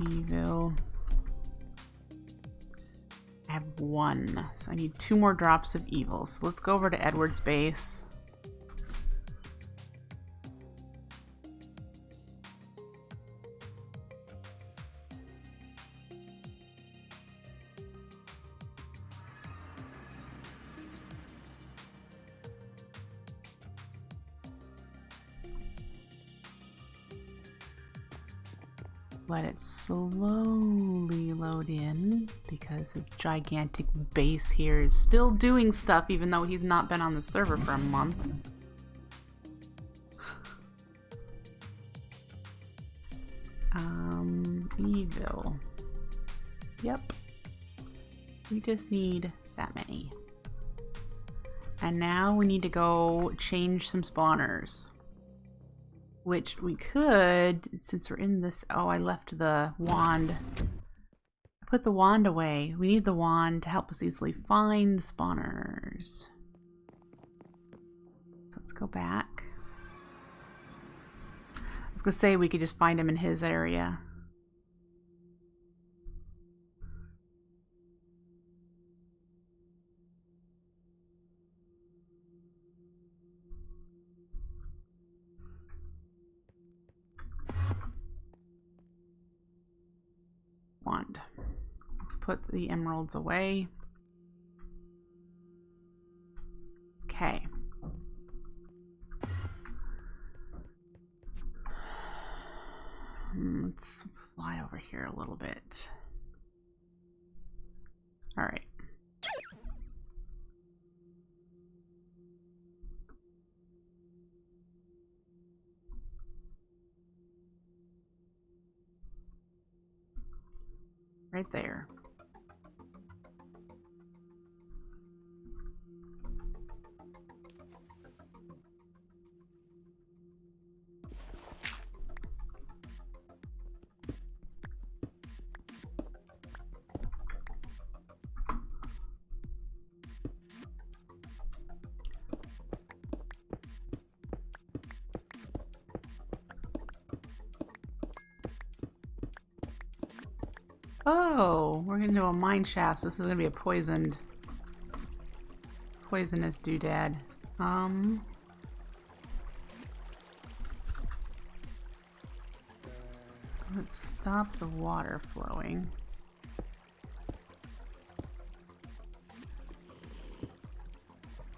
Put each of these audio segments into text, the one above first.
Evil. I have 1, so I need 2 more drops of evil. So let's go over to Edward's base. Let it slowly load in because his gigantic base here is still doing stuff even though he's not been on the server for a month. Evil. Yep. We just need that many. And now we need to go change some spawners. Which we could, since we're in this... Oh, I left the wand. I put the wand away. We need the wand to help us easily find spawners. So let's go back. I was going to say we could just find him in his area. Wand. Let's put the emeralds away. Okay. Let's fly over here a little bit. All right. Right there. Oh, we're gonna do a mine shaft. So this is gonna be a poisonous doodad. Let's stop the water flowing.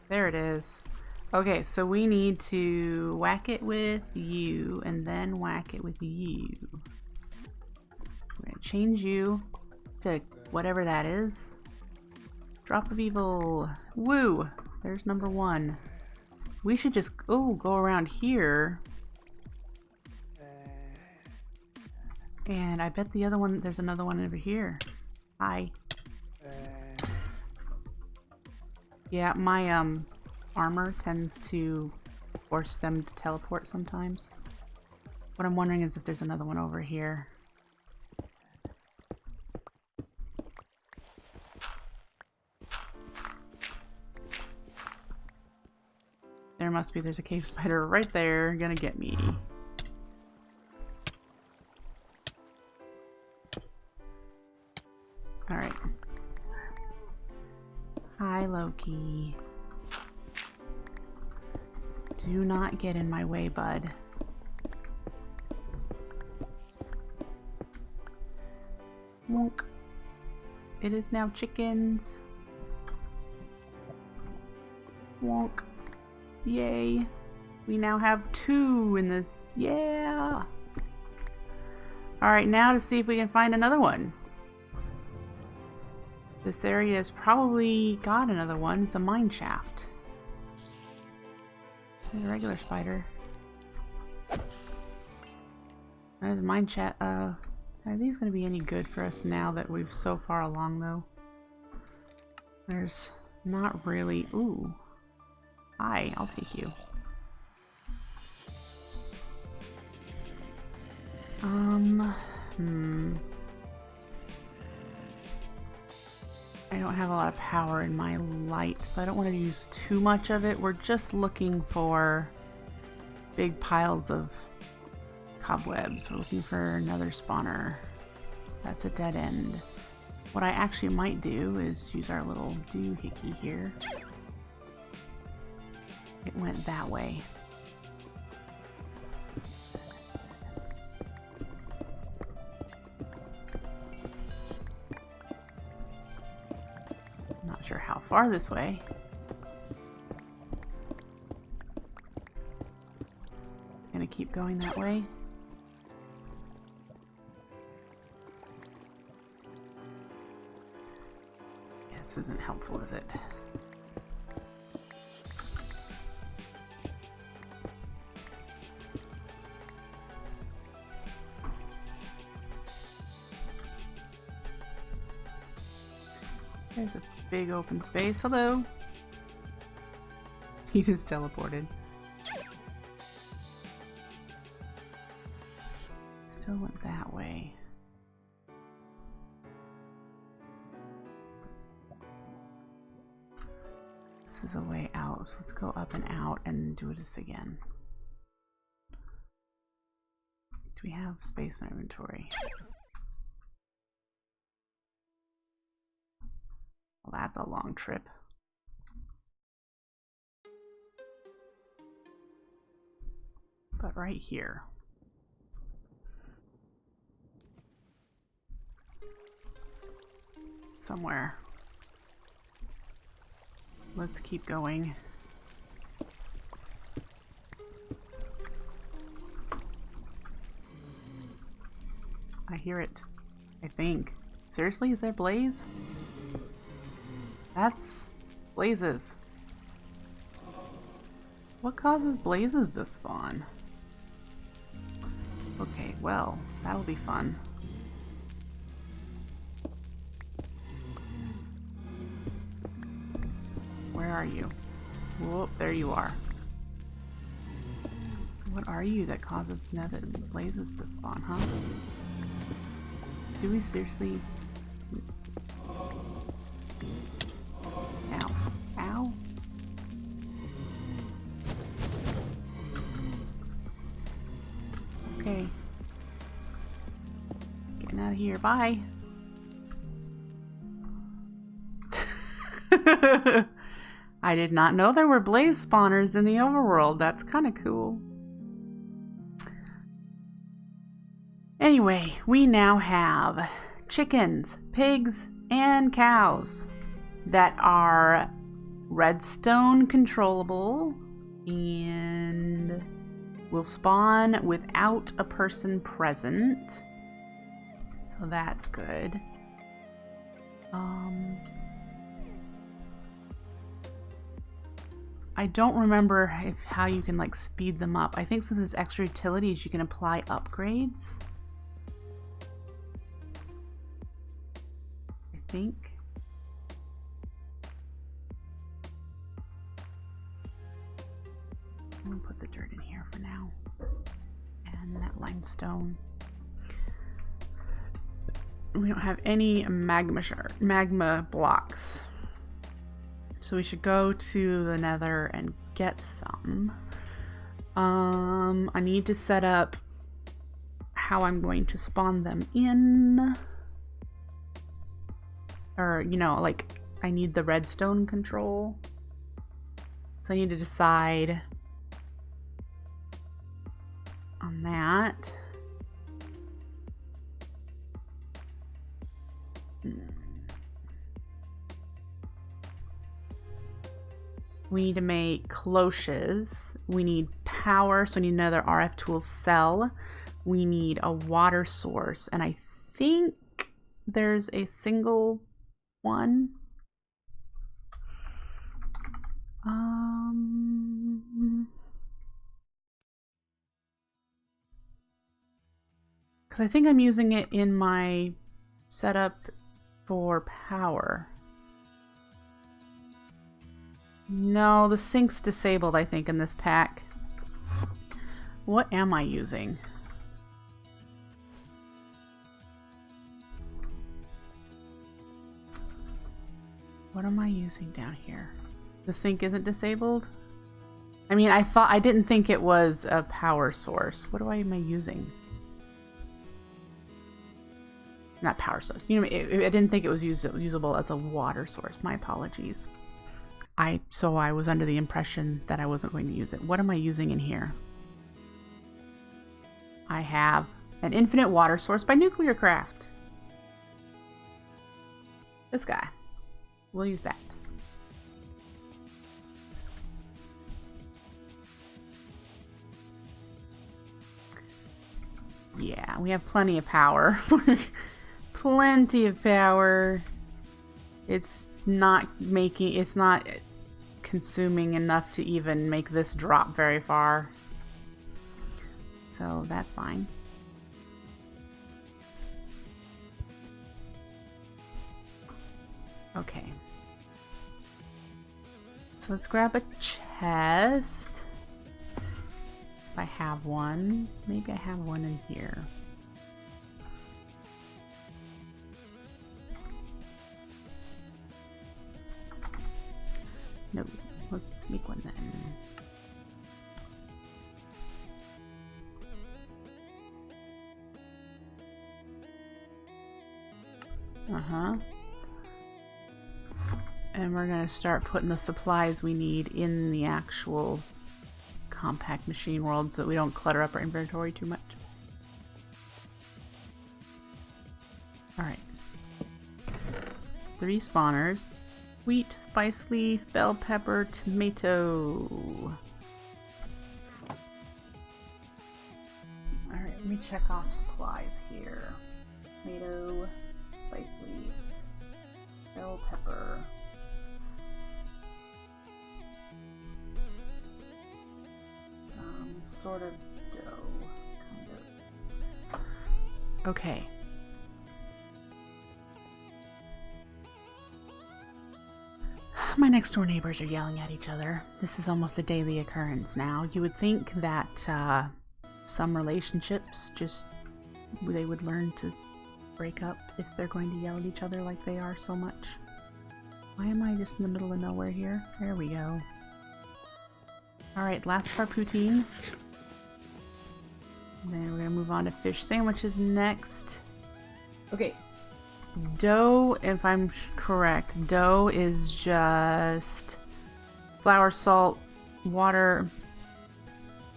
There it is. Okay, so we need to whack it with you and then whack it with you. We're gonna change you to whatever that is. Drop of evil. Woo! There's number 1. We should just go around here. And I bet the other one, there's another one over here. Hi. Yeah, my armor tends to force them to teleport sometimes. What I'm wondering is if there's another one over here. There must be. There's a cave spider right there. Gonna get me. Alright. Hi, Loki. Do not get in my way, bud. Wonk. It is now chickens. Wonk. Yay. We now have 2 in this. Yeah. Alright, now to see if we can find another one. This area has probably got another one. It's a mine shaft. There's a regular spider. There's a mine shaft. Are these going to be any good for us now that we've so far along, though? There's not really. Ooh. Hi, I'll take you. I don't have a lot of power in my light, so I don't want to use too much of it. We're just looking for big piles of cobwebs. We're looking for another spawner. That's a dead end. What I actually might do is use our little doohickey here. It went that way. Not sure how far this way. Gonna keep going that way. Yeah, this isn't helpful, is it? There's a big open space. Hello. He just teleported. Still went that way. This is a way out, so let's go up and out and do this again. Do we have space in inventory? Well, that's a long trip. But right here. Somewhere. Let's keep going. I hear it. I think. Seriously, is there blaze? That's blazes. What causes blazes to spawn? Okay, well, that'll be fun. Where are you? Whoop, there you are. What are you that causes nether blazes to spawn, huh? Do we seriously... Ow. Ow. Okay. Getting out of here. Bye. I did not know there were blaze spawners in the overworld. That's kind of cool. Anyway, we now have chickens, pigs, and cows that are redstone controllable and will spawn without a person present. So that's good. I don't remember how you can like speed them up. I think since it's extra utilities, you can apply upgrades. I think. I'm gonna put the dirt in here for now. And that limestone. We don't have any magma blocks. So we should go to the nether and get some. I need to set up how I'm going to spawn them in. Or, you know, like I need the redstone control. So I need to decide on that. We need to make cloches. We need power, so we need another RF tool cell. We need a water source, and I think there's a single one. Because I think I'm using it in my setup for power. No, the sink's disabled, I think, in this pack. What am I using? What am I using down here? The sink isn't disabled? I mean, I didn't think it was a power source. What am I using? Not power source. You know, I didn't think it was usable as a water source. My apologies. So I was under the impression that I wasn't going to use it. What am I using in here? I have an infinite water source by NuclearCraft. This guy. We'll use that. Yeah, we have plenty of power. Plenty of power. It's not consuming enough to even make this drop very far. So that's fine. Okay. So let's grab a chest. If I have one. Maybe I have one in here. No, let's make one then. And we're going to start putting the supplies we need in the actual compact machine world so that we don't clutter up our inventory too much. Alright. 3 spawners. Wheat, spice leaf, bell pepper, tomato. Alright, let me check off supplies here. Tomato, spice leaf, bell pepper. Sort of dough, kind of. Okay. My next door neighbors are yelling at each other. This is almost a daily occurrence now. You would think that some relationships they would learn to break up if they're going to yell at each other like they are so much. Why am I just in the middle of nowhere here? There we go. Alright, last of our poutine. Then we're gonna move on to fish sandwiches next. Okay. Dough, if I'm correct, dough is just flour, salt, water.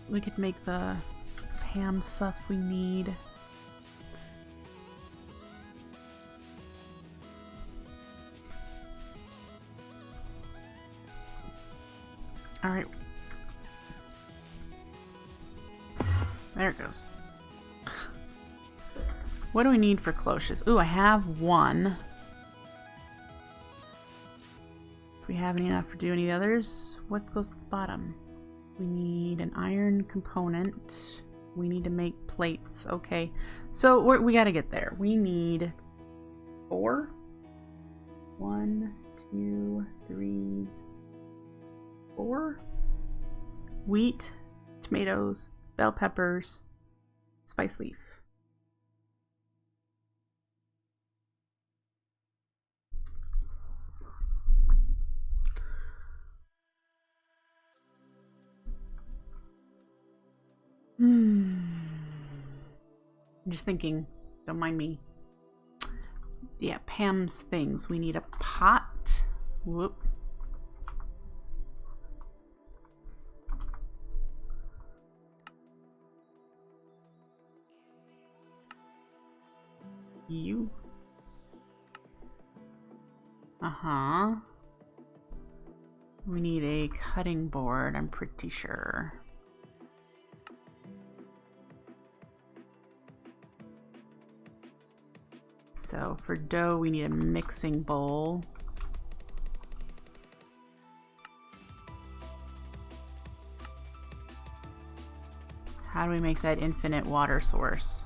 We could make the ham stuff we need. Alright. There it goes. What do we need for cloches? Ooh, I have one. Do we have any enough to do any of the others? What goes to the bottom? We need an iron component. We need to make plates. Okay. So we gotta get there. We need 4. 1, 2, 3, 4. Wheat, tomatoes, bell peppers, spice leaf. I'm just thinking, don't mind me. Yeah, Pam's things. We need a pot. Whoop. You. We need a cutting board, I'm pretty sure. So for dough, we need a mixing bowl. How do we make that infinite water source?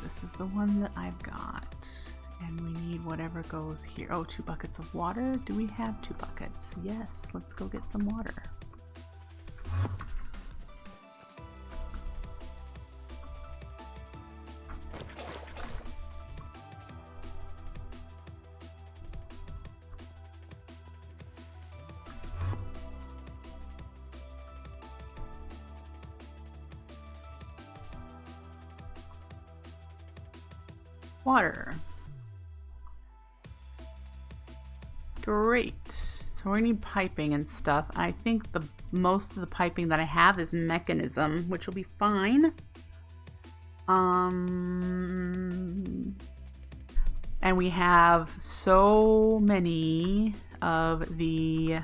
This is the one that I've got. And we need whatever goes here. Oh, 2 buckets of water. Do we have 2 buckets? Yes, let's go get some water. Water. Great. So we need piping and stuff. I think the most of the piping that I have is Mekanism, which will be fine. And we have so many of these.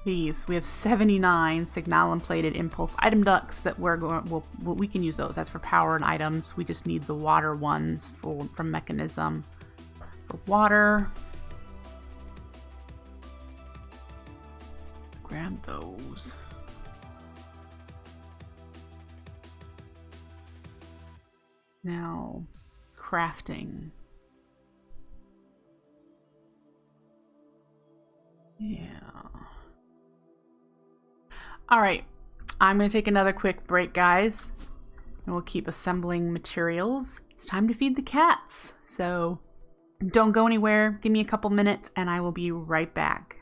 We have 79 signal and plated impulse item ducts that we can use those. That's for power and items. We just need the water ones from Mekanism for water. Grab those. Now, crafting. Yeah. All right, I'm going to take another quick break, guys, and we'll keep assembling materials. It's time to feed the cats, so don't go anywhere. Give me a couple minutes, and I will be right back.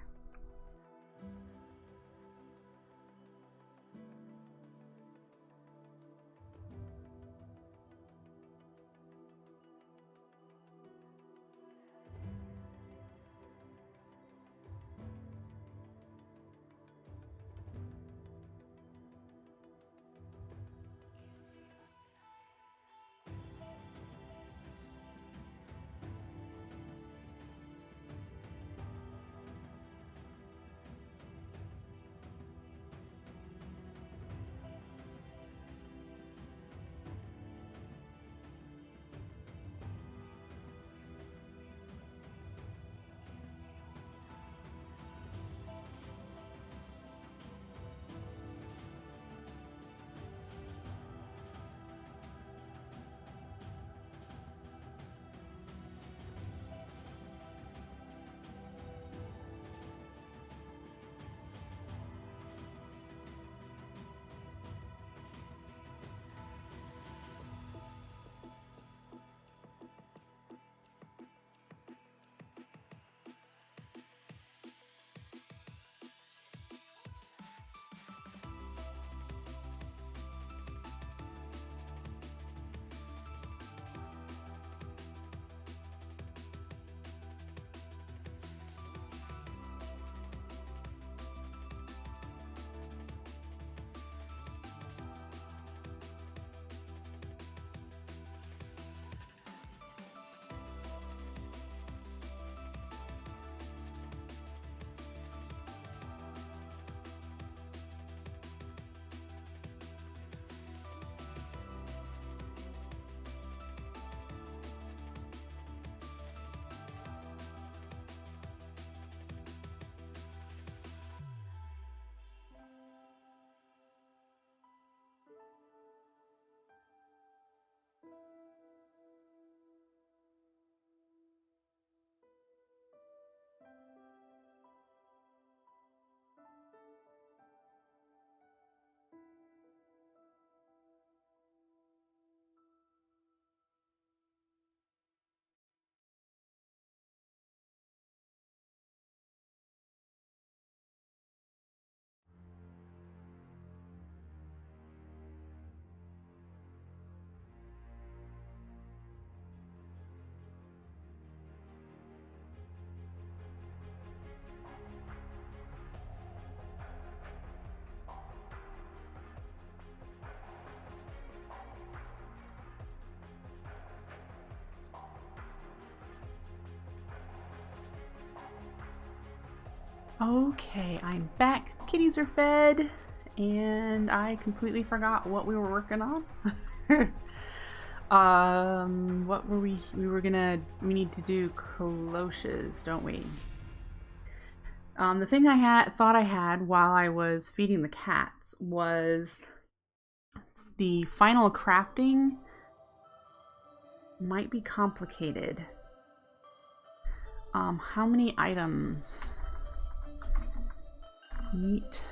Okay, I'm back. The kitties are fed, and I completely forgot what we were working on. What were we we need to do cloches, don't we? The thing I thought I had while I was feeding the cats was the final crafting might be complicated. How many items? Neat.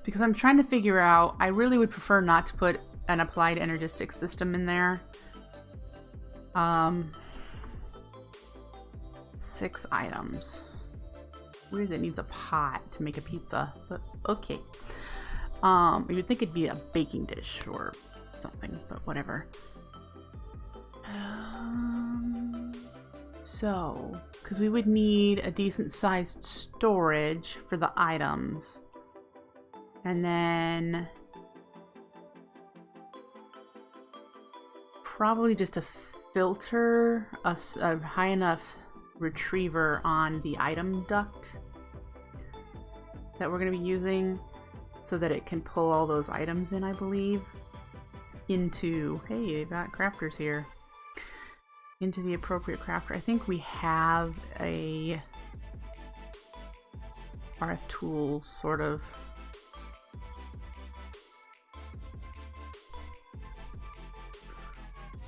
Because I'm trying to figure out, I really would prefer not to put an applied energistic system in there. 6 items. Weird that it needs a pot to make a pizza, but okay. You would think it'd be a baking dish or something, but whatever. So, because we would need a decent sized storage for the items. And then probably just a filter, a high enough retriever on the item duct that we're going to be using so that it can pull all those items in, I believe, into, hey, they've got crafters here, into the appropriate crafter. I think we have a RF tools sort of.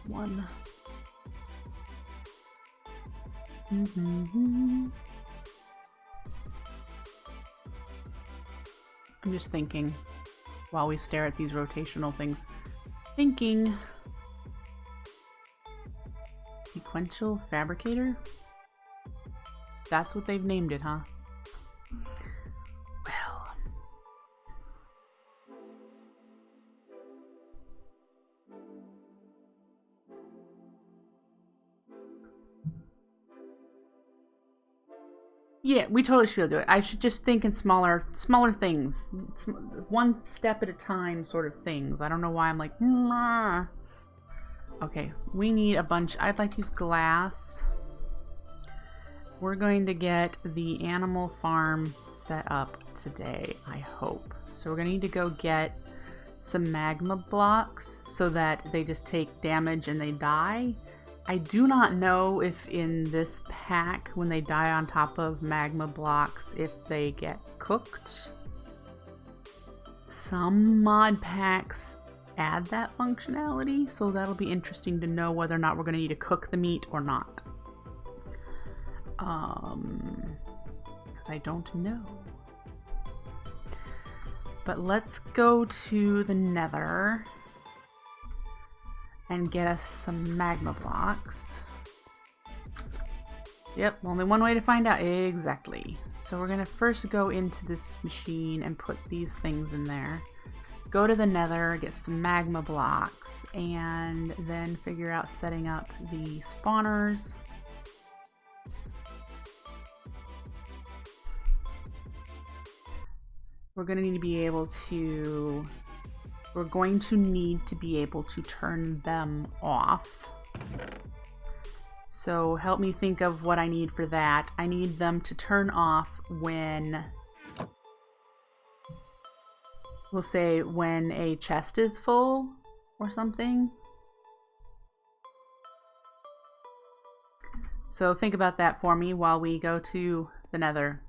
One. I'm just thinking while we stare at these rotational things. Thinking. Sequential fabricator? That's what they've named it, huh? Well. Yeah, we totally should be able to do it. I should just think in smaller things. One step at a time sort of things. I don't know why I'm like, nah. Okay, we need a bunch. I'd like to use glass. We're going to get the animal farm set up today, I hope. So we're going to need to go get some magma blocks so that they just take damage and they die. I do not know if in this pack, when they die on top of magma blocks, if they get cooked. Some mod packs add that functionality, so that'll be interesting to know whether or not we're going to need to cook the meat or not. Because I don't know. But let's go to the Nether and get us some magma blocks. Yep, only one way to find out. Exactly. So we're gonna first go into this machine and put these things in there. Go to the Nether, get some magma blocks, and then figure out setting up the spawners. We're going to need to be able to turn them off. So help me think of what I need for that. I need them to turn off when, we'll say when a chest is full or something. So think about that for me while we go to the Nether.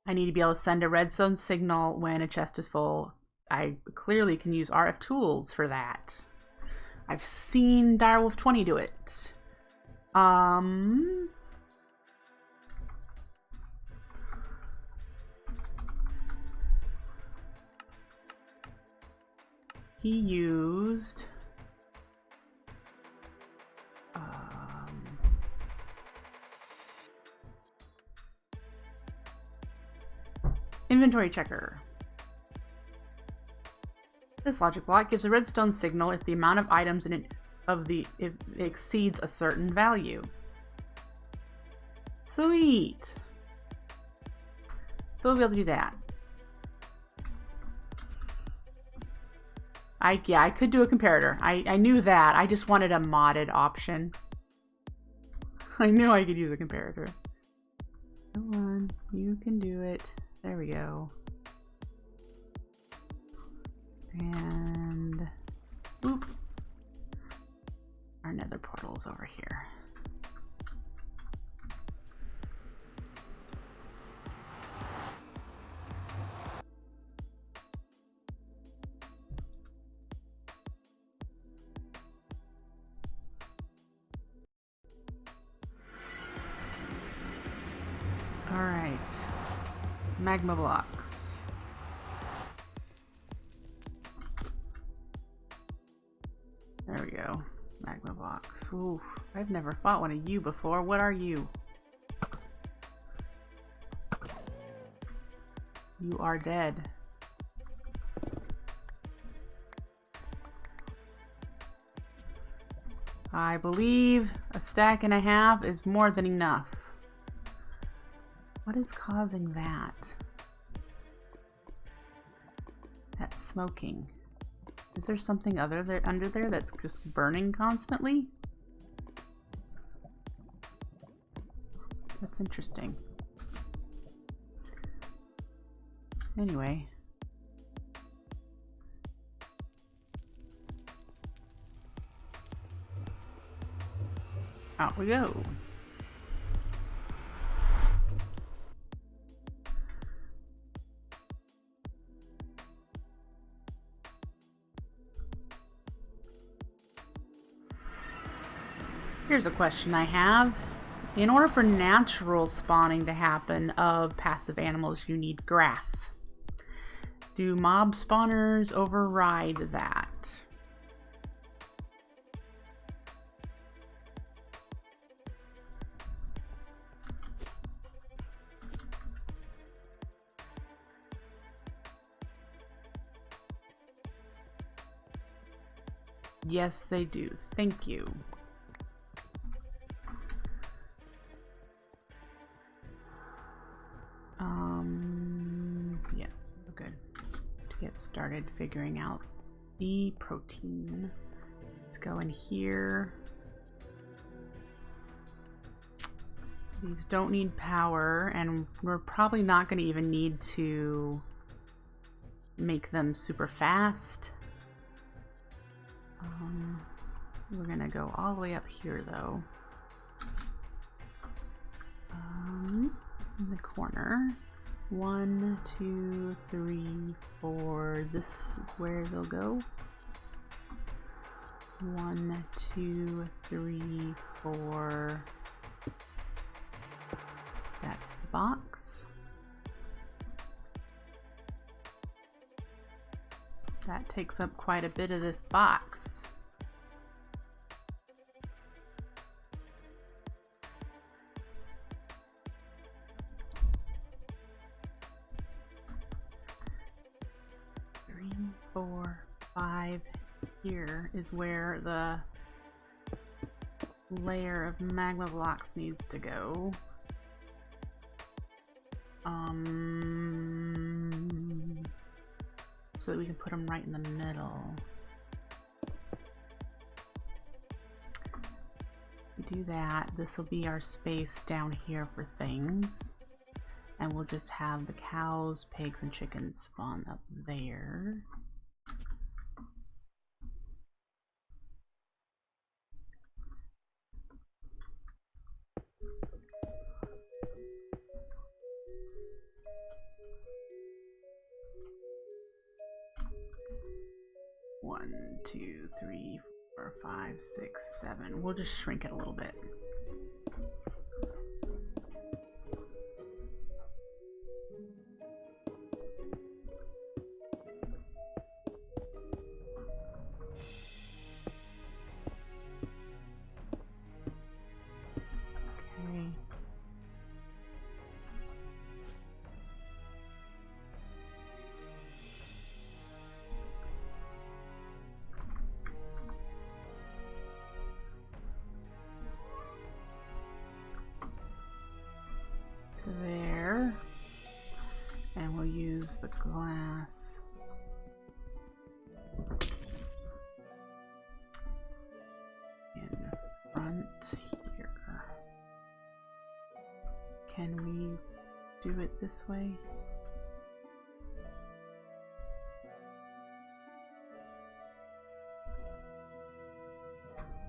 I need to be able to send a redstone signal when a chest is full. I clearly can use RF tools for that. I've seen Direwolf 20 do it. He used inventory checker. This logic block gives a redstone signal if the amount of items in it if it exceeds a certain value. Sweet. So we'll be able to do that. Yeah, I could do a comparator. I knew that. I just wanted a modded option. I knew I could use a comparator. Come on, you can do it. There we go. And boop. Our Nether portal's over here. All right. Magma blocks. There we go. Magma blocks. Ooh, I've never fought one of you before. What are you? You are dead. I believe a stack and a half is more than enough. What is causing that? That's smoking. Is there something other there under there that's just burning constantly? That's interesting. Anyway. Out we go. Here's a question I have. In order for natural spawning to happen of passive animals, you need grass. Do mob spawners override that? Yes, they do. Thank you. Yes, we're good. To get started figuring out the protein. Let's go in here. These don't need power, and we're probably not going to even need to make them super fast. We're going to go all the way up here, though. In the corner. 1, 2, 3, 4. This is where they'll go. 1, 2, 3, 4. That's the box. That takes up quite a bit of this box. Here is where the layer of magma blocks needs to go. So that we can put them right in the middle. We do that. This will be our space down here for things. And we'll just have the cows, pigs, and chickens spawn up there. One, 2, 3, 4, 5, 6, 7. We'll just shrink it a little bit. To there, and we'll use the glass in front here. Can we do it this way?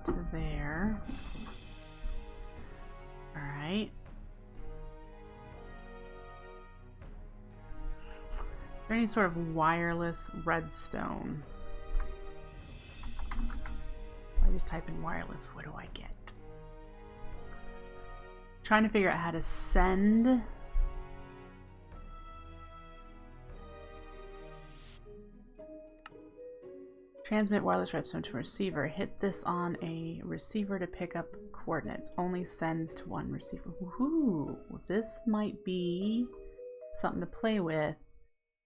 To there. All right. Is there any sort of wireless redstone? If I just type in wireless, what do I get? Trying to figure out how to send. Transmit wireless redstone to receiver. Hit this on a receiver to pick up coordinates. Only sends to one receiver. Woohoo! This might be something to play with.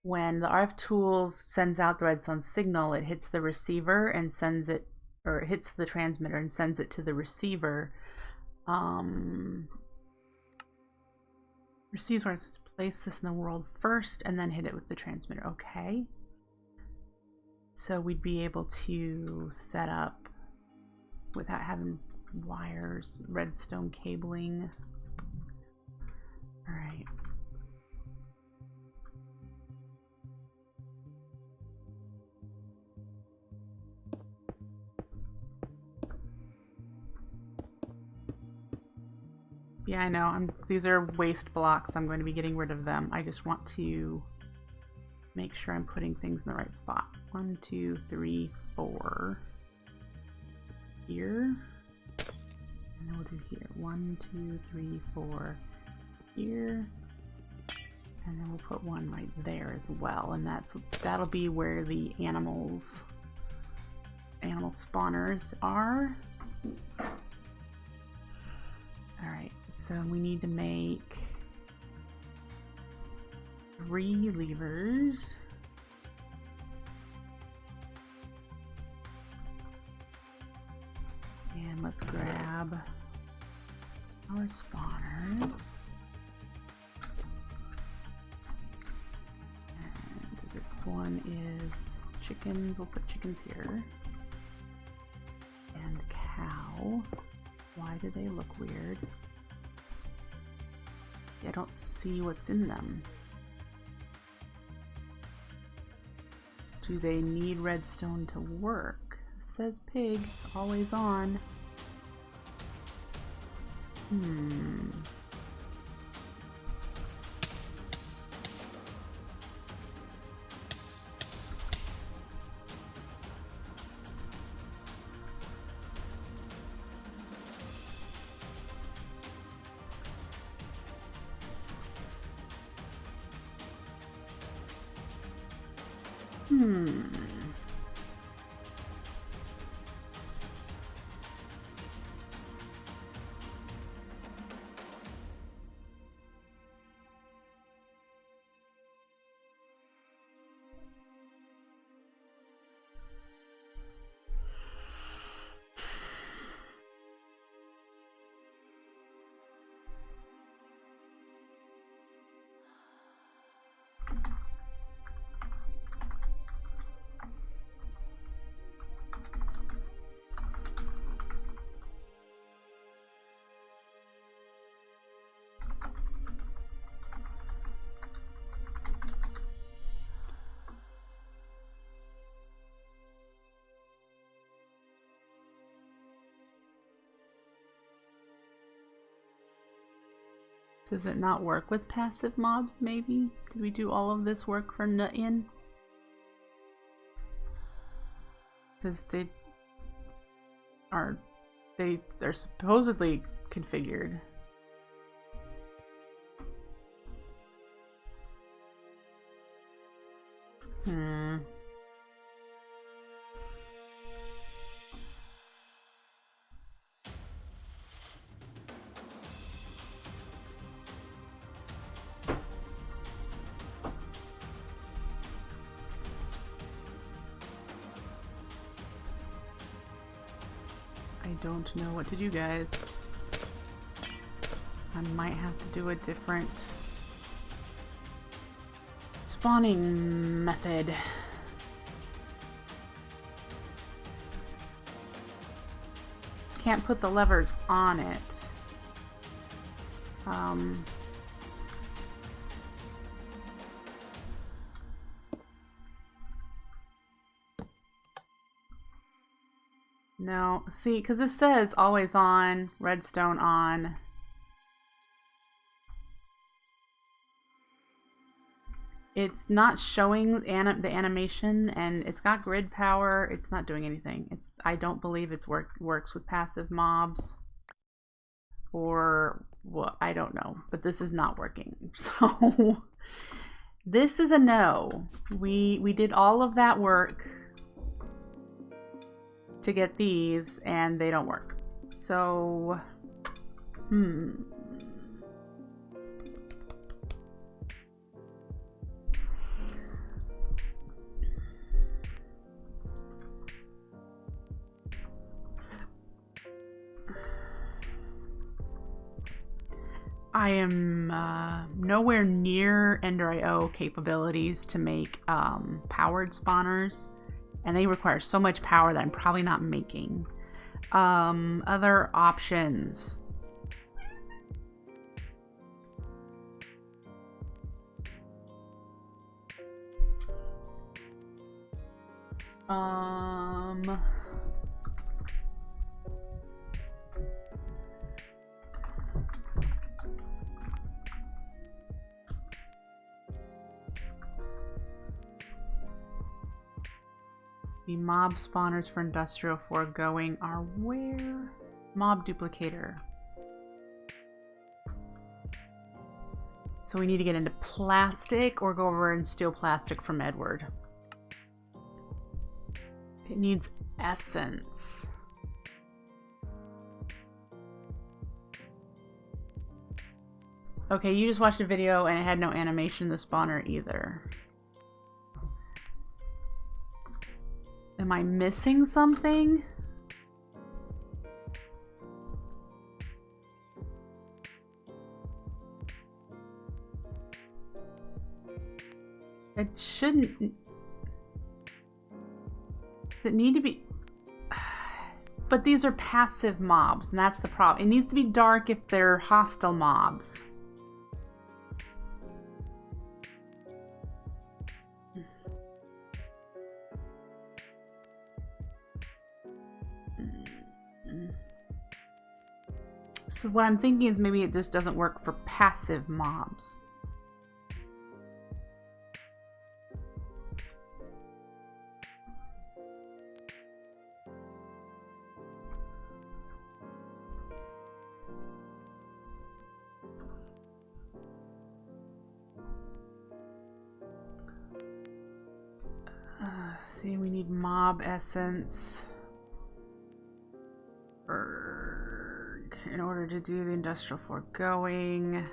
When the RF tools sends out the redstone signal, it hits the receiver and sends it or it hits the transmitter and sends it to the receiver. Receives where it's supposed to place this in the world first and then hit it with the transmitter. Okay. So we'd be able to set up without having wires, redstone cabling. All right. Yeah, I know. These are waste blocks. I'm going to be getting rid of them. I just want to make sure I'm putting things in the right spot. 1, 2, 3, 4. Here. And then we'll do here. 1, 2, 3, 4. Here. And then we'll put one right there as well. And that'll be where the animal spawners are. Alright, so we need to make 3 levers. And let's grab our spawners. And this one is chickens. We'll put chickens here. And cow. Why do they look weird? I don't see what's in them. Do they need redstone to work? It says pig, always on. Does it not work with passive mobs, maybe? Did we do all of this work for Nut-In? Because they are supposedly configured. I don't know what to do, guys. I might have to do a different spawning method. Can't put the levers on it. No, see, because this says always on, redstone on. It's not showing the animation, and it's got grid power. It's not doing anything. I don't believe it's works with passive mobs, or well, I don't know. But this is not working. So this is a no. We did all of that work to get these, and they don't work. So, I am nowhere near Ender.io capabilities to make powered spawners, and they require so much power that I'm probably not making. Other options. The mob spawners for industrial foregoing are where? Mob duplicator. So we need to get into plastic or go over and steal plastic from Edward. It needs essence. Okay, you just watched a video and it had no animation in the spawner either. Am I missing something? It shouldn't... Does it need to be... But these are passive mobs, and that's the problem. It needs to be dark if they're hostile mobs. So what I'm thinking is maybe it just doesn't work for passive mobs. See, we need mob essence in order to do the industrial foregoing.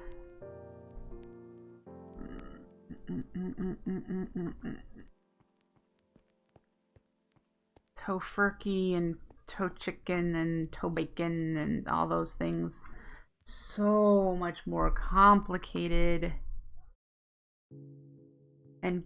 Tofurkey and toe chicken and toe bacon and all those things. So much more complicated. And